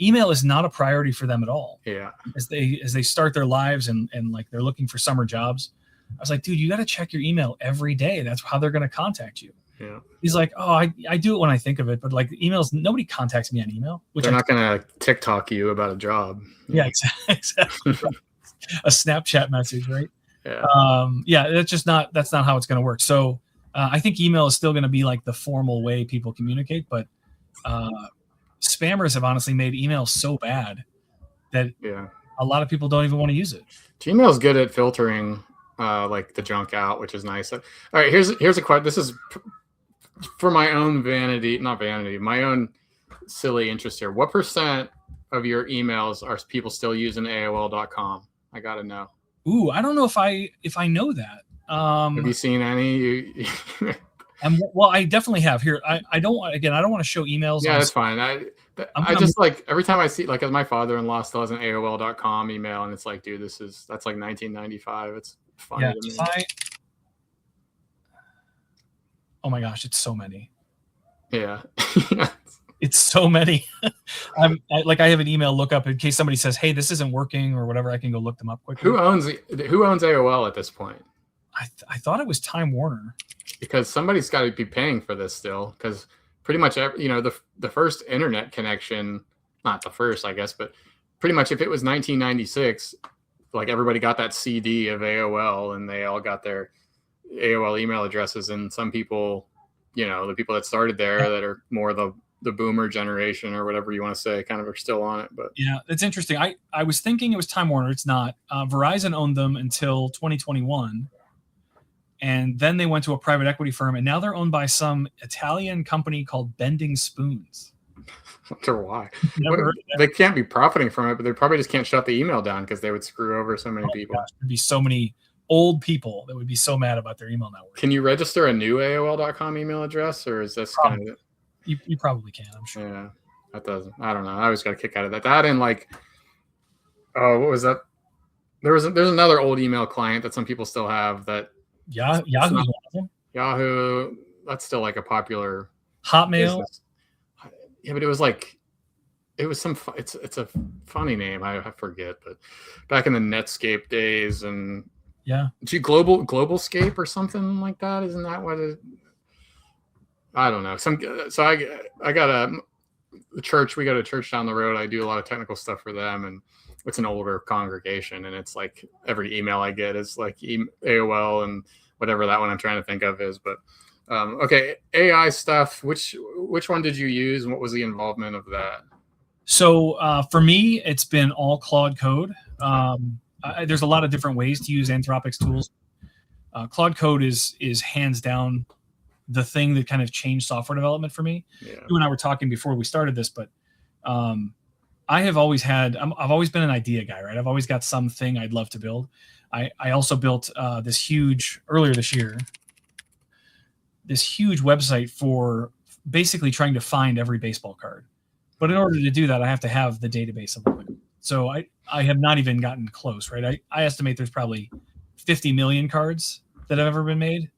email is not a priority for them at all. Yeah. As they start their lives and like they're looking for summer jobs, I was like, dude, you got to check your email every day. That's how they're going to contact you. Yeah. He's like, oh, I do it when I think of it, but like emails, nobody contacts me on email. They're not going to TikTok you about a job. Yeah, exactly. A Snapchat message, right? Yeah. That's not how it's going to work. So I think email is still going to be like the formal way people communicate, but spammers have honestly made email so bad that a lot of people don't even want to use it. Gmail is good at filtering like the junk out, which is nice. All right, here's a question. This is for my own my own silly interest here. What percent of your emails are people still using AOL.com? I gotta know. Ooh, I don't know if I know that. Have you seen any? Well, I definitely have here. I don't want to show emails. Yeah, that's fine. I just like every time I see, like, my father-in-law still has an AOL.com email, and it's like, dude, that's like 1995. It's funny to me. Oh my gosh, it's so many. Yeah. It's so many. I have an email lookup in case somebody says, hey, this isn't working or whatever. I can go look them up quickly. Who owns AOL at this point? I thought it was Time Warner. Because somebody's got to be paying for this still. Because pretty much, the first internet connection, not the first, I guess, but pretty much if it was 1996, like everybody got that CD of AOL and they all got their AOL email addresses. And some people, the people that started there that are more the boomer generation or whatever you want to say, kind of are still on it. But yeah, it's interesting. I was thinking it was Time Warner. It's not. Verizon owned them until 2021. And then they went to a private equity firm, and now they're owned by some Italian company called Bending Spoons. I wonder why. They can't be profiting from it, but they probably just can't shut the email down because they would screw over so many people. Gosh, there'd be so many old people that would be so mad about their email network. Can you register a new AOL.com email address, or is this kind of... You probably can, I'm sure. Yeah, that doesn't. I don't know. I always got a kick out of that. That and like, what was that? There's another old email client that some people still have that. Yahoo. Yahoo. That's still like a popular. Hotmail. Business. Yeah, but it was some. It's a funny name. I forget, but back in the Netscape days and Globalscape or something like that. Isn't that what it? I don't know. So I got a church. We got a church down the road. I do a lot of technical stuff for them, and it's an older congregation. And it's like every email I get is like AOL and whatever that one I'm trying to think of is. But okay, AI stuff. Which one did you use, and what was the involvement of that? So for me, it's been all Claude Code. There's a lot of different ways to use Anthropic's tools. Claude Code is hands down the thing that kind of changed software development for me. Yeah. You and I were talking before we started this, but I've always been an idea guy, right? I've always got something I'd love to build. I also built earlier this year, this huge website for basically trying to find every baseball card. But in order to do that, I have to have the database of them. So I have not even gotten close, right? I estimate there's probably 50 million cards that have ever been made.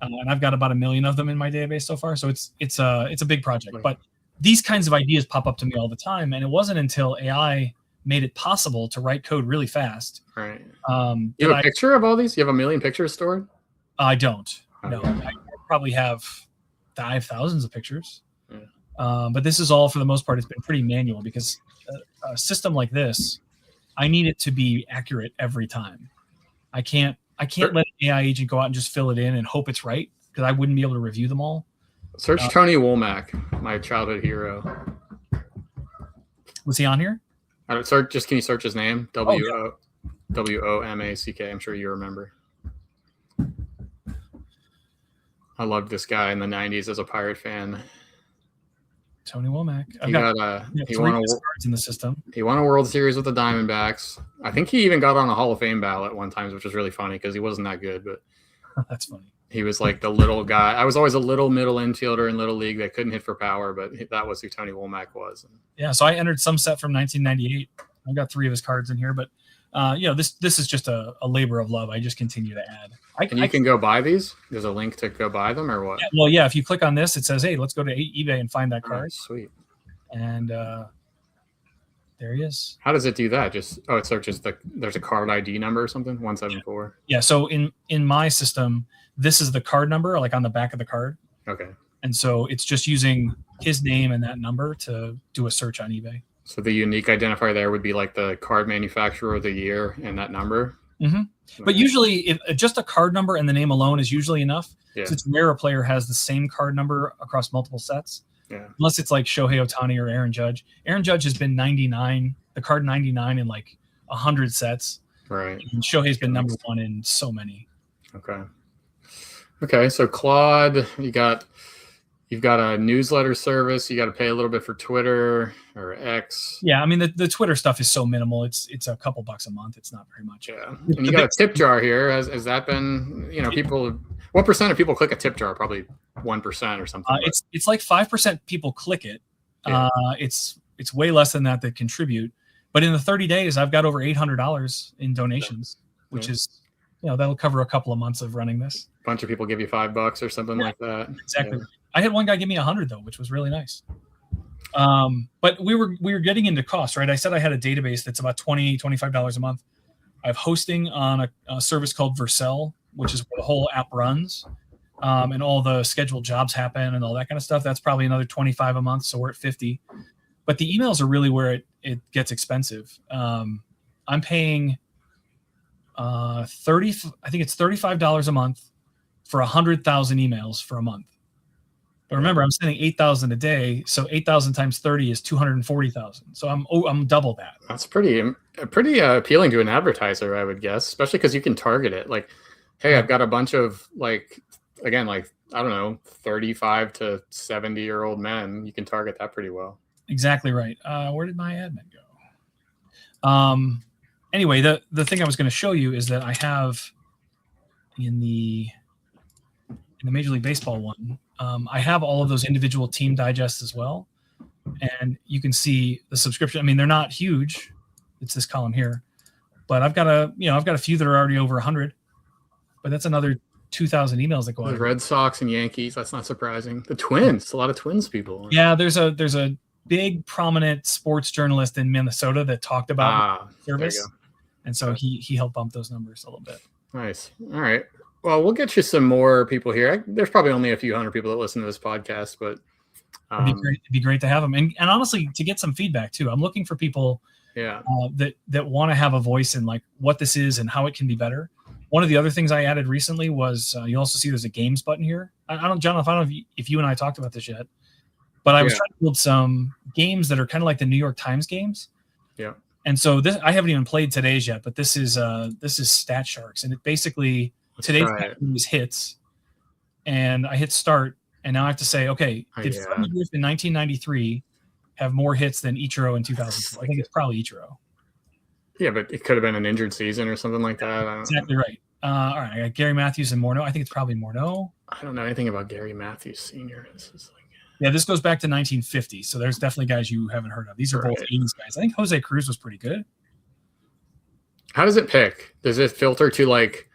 and I've got about 1 million of them in my database so far. So it's a big project. But these kinds of ideas pop up to me all the time, and it wasn't until AI made it possible to write code really fast. Right. You have a picture of all these? You have 1 million pictures stored? I don't. Okay. No, I probably have thousands of pictures. Yeah. But this is all, for the most part, it's been pretty manual, because a system like this, I need it to be accurate every time. I can't let an AI agent go out and just fill it in and hope it's right, because I wouldn't be able to review them all. Search Tony Womack, my childhood hero. Was he on here? I don't search. Just can you search his name? Womack. I'm sure you remember. I loved this guy in the '90s as a Pirate fan. Tony Womack. He won cards in the system. He won a World Series with the Diamondbacks. I think he even got on a Hall of Fame ballot one time, which was really funny because he wasn't that good, but that's funny. He was like the little guy. I was always a little middle infielder in Little League that couldn't hit for power, but that was who Tony Womack was. Yeah, so I entered some set from 1998. I've got 3 of his cards in here, but this is just a labor of love. I just continue to add. You can go buy these? There's a link to go buy them, or what? Yeah, if you click on this, it says, hey, let's go to eBay and find that card. Sweet. And there he is. How does it do that? It searches there's a card ID number or something, 174. Yeah, so in my system, this is the card number, like on the back of the card. Okay. And so it's just using his name and that number to do a search on eBay. So the unique identifier there would be like the card manufacturer of the year and that number. Mm-hmm. But usually, just a card number and the name alone is usually enough. Yeah. So it's rare a player has the same card number across multiple sets. Yeah. Unless it's like Shohei Ohtani or Aaron Judge. Aaron Judge has been 99, the card 99 in like 100 sets. Right. And Shohei's been number 1 in so many. Okay. So Claude, you've got a newsletter service. You got to pay a little bit for Twitter or X. Yeah, I mean the Twitter stuff is so minimal. It's a couple bucks a month. It's not very much. Yeah, and you got a tip jar here. Has that been? People. What percent of people click a tip jar? Probably 1% or something. It's like 5% people click it. Yeah. It's way less than that contribute. But in the 30 days, I've got over $800 in donations, which is that'll cover a couple of months of running this. A bunch of people give you $5 or something like that. Exactly. Yeah. I had one guy give me 100 though, which was really nice. But we were getting into cost, right? I said I had a database that's about $25 a month. I have hosting on a service called Vercel, which is where the whole app runs, and all the scheduled jobs happen and all that kind of stuff. That's probably another $25 a month, so we're at $50. But the emails are really where it gets expensive. I'm paying I think it's $35 a month for 100,000 emails for a month. But remember, I'm sending 8,000 a day, so 8,000 times 30 is 240,000. So I'm double that. That's pretty appealing to an advertiser, I would guess, especially because you can target it. Like, hey, I've got a bunch of I don't know, 35 to 70-year-old men. You can target that pretty well. Exactly right. Where did my admin go? Anyway, the thing I was going to show you is that I have in the Major League Baseball one. I have all of those individual team digests as well, and you can see the subscription. I mean, they're not huge. It's this column here, but I've got a few that are already over 100. But that's another 2,000 emails that go out. The Red Sox and Yankees. That's not surprising. The Twins. A lot of Twins people. Yeah, there's a big prominent sports journalist in Minnesota that talked about service, and so he helped bump those numbers a little bit. Nice. All right. Well, we'll get you some more people here. There's probably only a few hundred people that listen to this podcast, but it'd be great to have them. And honestly, to get some feedback too. I'm looking for people that want to have a voice in like what this is and how it can be better. One of the other things I added recently was you also see there's a games button here. John, I don't know if you and I talked about this yet, but I was trying to build some games that are kind of like the New York Times games. Yeah. And so this, I haven't even played today's yet, but this is Stat Sharks, and it basically today's game is hits, and I hit start, and now I have to say, okay, did Freddie Griffin in 1993 have more hits than Ichiro in 2004? I think it's probably Ichiro. Yeah, but it could have been an injured season or something like that. Exactly right. All right, I got Gary Matthews and Morneau. I think it's probably Morneau. I don't know anything about Gary Matthews Sr. This goes back to 1950, so there's definitely guys you haven't heard of. These are both 80s guys. I think Jose Cruz was pretty good. How does it pick? Does it filter to like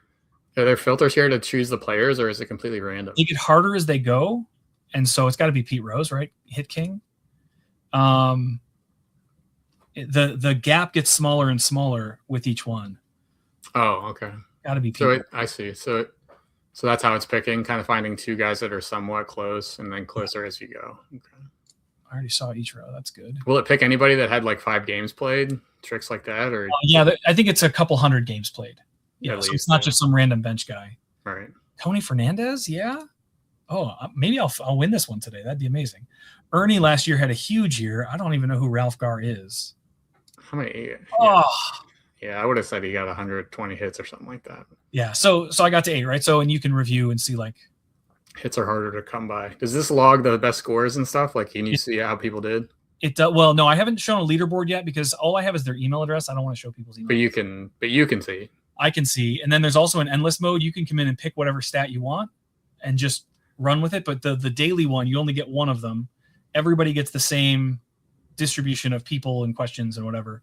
Are there filters here to choose the players, or is it completely random? They get harder as they go, and so it's got to be Pete Rose, right? Hit King. The gap gets smaller and smaller with each one. Oh, okay. Got to be Pete. So I see. So that's how it's picking, kind of finding two guys that are somewhat close, and then closer as you go. Okay. I already saw each row. That's good. Will it pick anybody that had like 5 games played, tricks like that, or yeah, I think it's a couple hundred games played. Yeah, At so least, it's not yeah. just some random bench guy. right? Tony Fernandez, yeah. Oh, maybe I'll win this one today. That'd be amazing. Ernie last year had a huge year. I don't even know who Ralph Garr is. How many? Oh, Yeah, I would have said he got 120 hits or something like that. yeah. So I got to 8, right? So, and you can review and see like Hits are harder to come by. Does this log the best scores and stuff? Like, can you see how people did? it. Well, no, I haven't shown a leaderboard yet because all I have is their email address. I don't want to show people's email. But you can see. I can see, and then there's also an endless mode. You can come in and pick whatever stat you want and just run with it. But the daily one, you only get one of them. Everybody gets the same distribution of people and questions and whatever.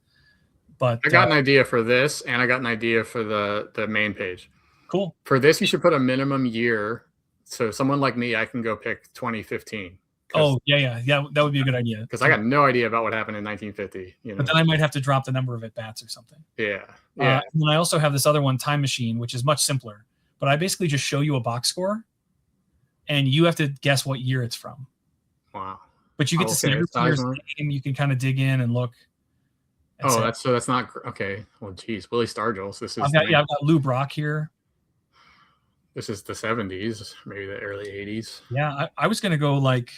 But I got an idea for this, and I got an idea for the main page. Cool. For this, you should put a minimum year. So someone like me, I can go pick 2015. Oh, yeah. That would be a good idea. Because I got no idea about what happened in 1950. You know? But then I might have to drop the number of at-bats or something. Yeah. And then I also have this other one, Time Machine, which is much simpler. But I basically just show you a box score, and you have to guess what year it's from. Wow. But you get to see every player's name. You can kind of dig in and look. That's not okay. Well, geez, Willie Stargell. This is I've got Lou Brock here. This is the 70s, maybe the early 80s. Yeah, I was gonna go like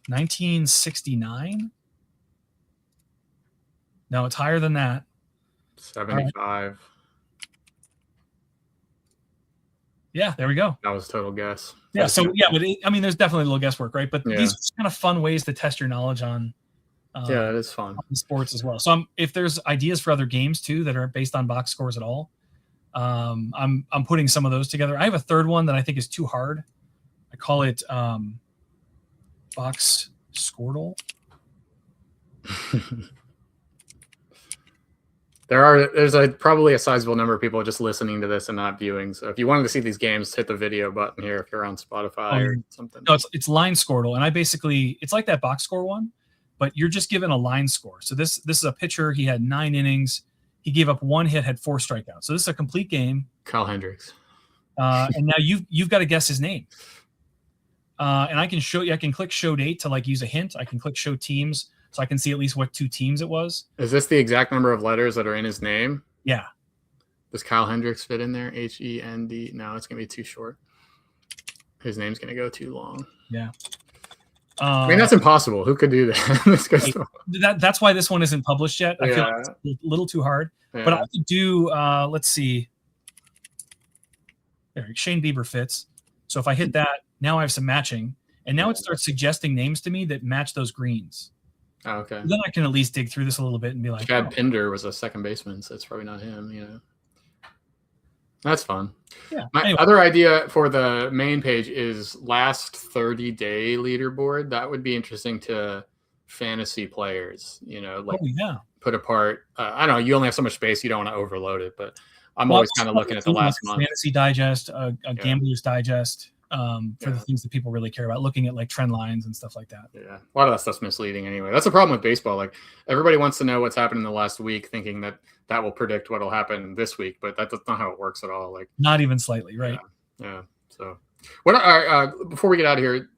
1969. No, it's higher than that. 75. Right. Yeah, there we go. That was a total guess. Yeah, so yeah, but there's definitely a little guesswork, right? But Yeah. these are kind of fun ways to test your knowledge on. Yeah, it is fun. On sports as well. So if there's ideas for other games too that are based on box scores at all, I'm putting some of those together. I have a third one that I think is too hard. I call it Box Squirtle. There's probably a sizable number of people just listening to this and not viewing. So if you wanted to see these games, hit the video button here if you're on Spotify or something. No, it's line Squirtle, and it's like that box score one, but you're just given a line score. So this is a pitcher. He had 9 innings. He gave up 1 hit, had 4 strikeouts. So this is a complete game. Kyle Hendricks. And now you've got to guess his name. And I can show you. I can click show date to like use a hint. I can click show teams, so I can see at least what 2 teams it was. Is this the exact number of letters that are in his name? Yeah. Does Kyle Hendricks fit in there? HEND? No, it's gonna be too short. His name's gonna go too long. Yeah. I mean, that's impossible. Who could do that? That's why this one isn't published yet. I feel like it's a little too hard. Yeah. But I could do. Let's see. There, Shane Bieber fits. So if I hit that, now I have some matching, and now it starts suggesting names to me that match those greens. Oh, okay. Then I can at least dig through this a little bit and be like, Chad Pinder was a second baseman, so it's probably not him. You know, that's fun. Yeah. My other idea for the main page is last 30-day leaderboard. That would be interesting to fantasy players. You know, like put apart. I don't know. You only have so much space. You don't want to overload it, but I'm always kind of looking at the last month. Fantasy Digest, a Gambler's Digest. For the things that people really care about, looking at like trend lines and stuff like that. Yeah, a lot of that stuff's misleading anyway. That's the problem with baseball. Like everybody wants to know what's happened in the last week, thinking that will predict what'll happen this week, but that's not how it works at all. Like not even slightly, right? Yeah. So, what? Before we get out of here,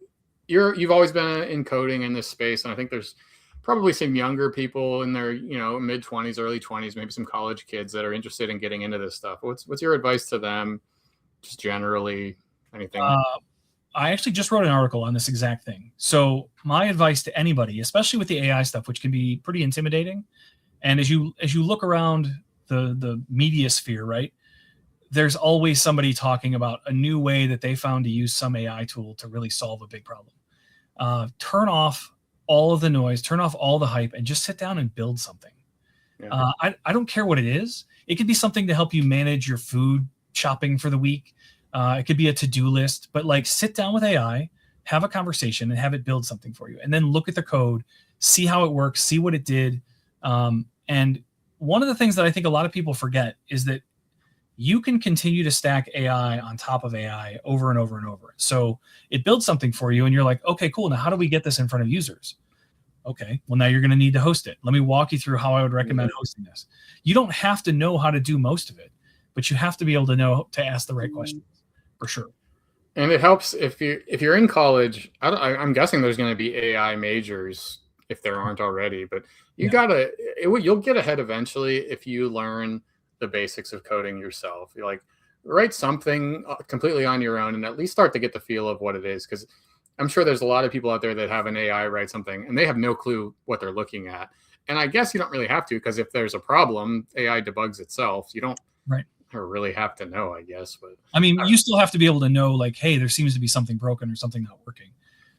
you've always been in coding in this space, and I think there's probably some younger people in their mid 20s, early 20s, maybe some college kids that are interested in getting into this stuff. What's your advice to them, just generally? Anything? I actually just wrote an article on this exact thing. So my advice to anybody, especially with the AI stuff, which can be pretty intimidating, and as you look around the media sphere, right, there's always somebody talking about a new way that they found to use some AI tool to really solve a big problem. Turn off all of the noise, turn off all the hype, and just sit down and build something. Yeah. I don't care what it is. It could be something to help you manage your food shopping for the week. It could be a to-do list, but like sit down with AI, have a conversation, and have it build something for you. And then look at the code, see how it works, see what it did. And one of the things that I think a lot of people forget is that you can continue to stack AI on top of AI over and over and over. So it builds something for you and you're like, okay, cool. Now how do we get this in front of users? Okay, well, now you're going to need to host it. Let me walk you through how I would recommend hosting this. You don't have to know how to do most of it, but you have to be able to know to ask the right questions for sure. And it helps if you're in college. I'm guessing there's going to be AI majors if there aren't already, but you'll get ahead eventually if you learn the basics of coding yourself. You like write something completely on your own and at least start to get the feel of what it is, because I'm sure there's a lot of people out there that have an AI write something and they have no clue what they're looking at. And I guess you don't really have to, because if there's a problem, AI debugs itself. You don't really have to know, I guess. But I mean, you still have to be able to know, like, hey, there seems to be something broken or something not working,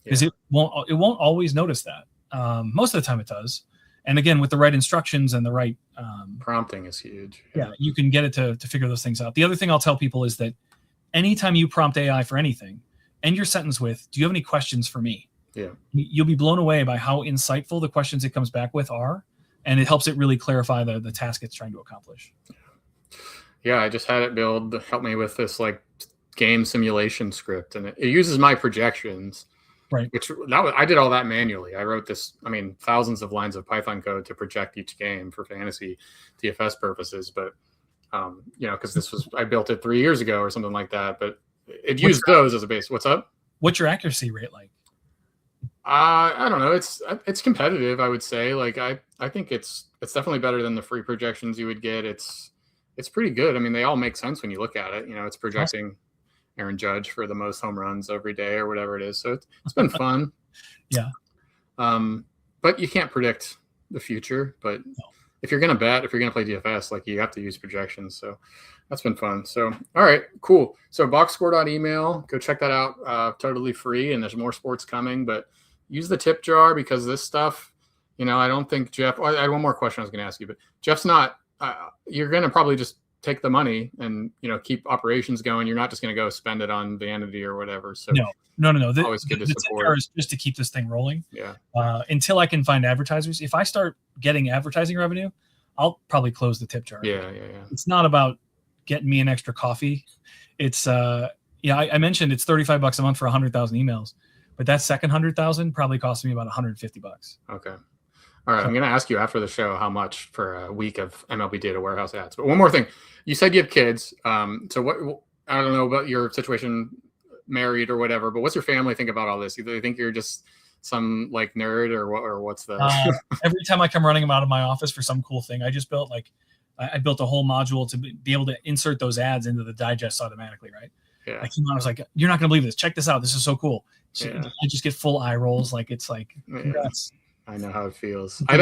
because it won't always notice that. Most of the time it does. And again, with the right instructions and the right prompting is huge. Yeah, you can get it to figure those things out. The other thing I'll tell people is that anytime you prompt AI for anything, end your sentence with, do you have any questions for me? Yeah. You'll be blown away by how insightful the questions it comes back with are. And it helps it really clarify the task it's trying to accomplish. Yeah, I just had it help me with this like game simulation script, and it uses my projections. Right. I did all that manually. I wrote this, thousands of lines of Python code to project each game for fantasy DFS purposes. But, because I built it 3 years ago or something like that, but it used those as a base. What's up? What's your accuracy rate like? I don't know. It's competitive, I would say. Like, I think it's definitely better than the free projections you would get. It's pretty good. I mean, they all make sense when you look at it. It's projecting Aaron Judge for the most home runs every day or whatever it is. So it's been fun. Yeah. But you can't predict the future. But if you're going to bet, if you're going to play DFS, like, you have to use projections. So that's been fun. So, all right, cool. So boxscore.email, go check that out. Totally free. And there's more sports coming, but use the tip jar, because this stuff, I don't think Jeff, I had one more question I was going to ask you, but Jeff's not, you're going to probably just take the money and, keep operations going. You're not just going to go spend it on vanity or whatever. So no. Always good to support. The tip jar is just to keep this thing rolling. Yeah. Until I can find advertisers. If I start getting advertising revenue, I'll probably close the tip jar. Yeah. It's not about getting me an extra coffee. It's I mentioned it's $35 a month for 100,000 emails, but that second 100,000 probably cost me about $150. Okay. All right. I'm going to ask you after the show how much for a week of MLB Data Warehouse ads. But one more thing. You said you have kids. So what, I don't know about your situation, married or whatever, but what's your family think about all this? Do they think you're just some like nerd or what's the every time I come running out of my office for some cool thing I just built, like I built a whole module to be able to insert those ads into the digest automatically, right? Yeah. I came on, I was like, you're not gonna believe this, check this out, this is so cool. So I just get full eye rolls, like it's like congrats. I know how it feels. I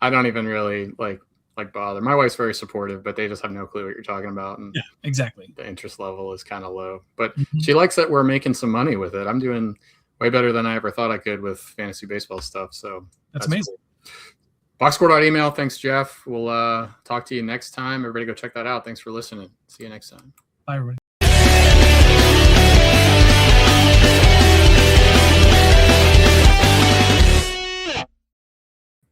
don't even really like bother. My wife's very supportive, but they just have no clue what you're talking about. And yeah, exactly. The interest level is kind of low, but she likes that we're making some money with it. I'm doing way better than I ever thought I could with fantasy baseball stuff. So that's amazing. Cool. Boxscore.email. Thanks, Jeff. We'll talk to you next time. Everybody go check that out. Thanks for listening. See you next time. Bye, everybody.